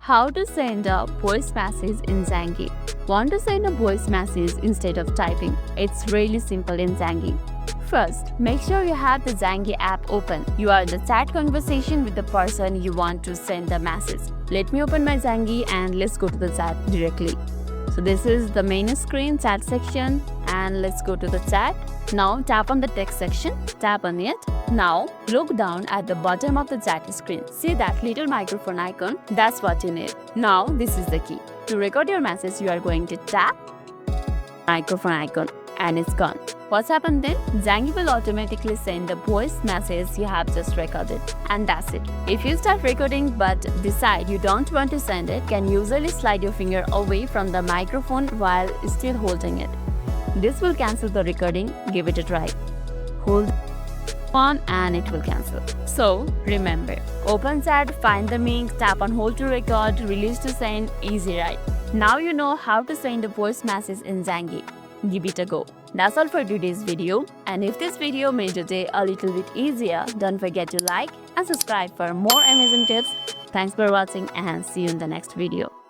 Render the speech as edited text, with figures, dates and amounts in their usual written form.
How to send a voice message in Zangi. Want to send a voice message instead of typing? It's really simple in Zangi. First, make sure you have the Zangi app open. You are in the chat conversation with the person you want to send the message. Let me open my Zangi and let's go to the chat directly. So this is the main screen, chat section, and let's go to the chat. Now tap on the text section, tap on it. Now look down at the bottom of the chat screen. See that little microphone icon? That's what you need. Now this is the key. To record your message, you are going to tap microphone icon and it's gone. What's happened then? Zangi will automatically send the voice message you have just recorded. And that's it. If you start recording but decide you don't want to send it, can usually slide your finger away from the microphone while still holding it. This will cancel the recording. Give it a try. Hold on and it will cancel. So remember, open chat, find the link, tap on hold to record, release to send, easy right? Now you know how to send a voice message in Zangi. Give it a go. That's all for today's video, and if this video made your day a little bit easier, don't forget to like and subscribe for more amazing tips. Thanks for watching and see you in the next video.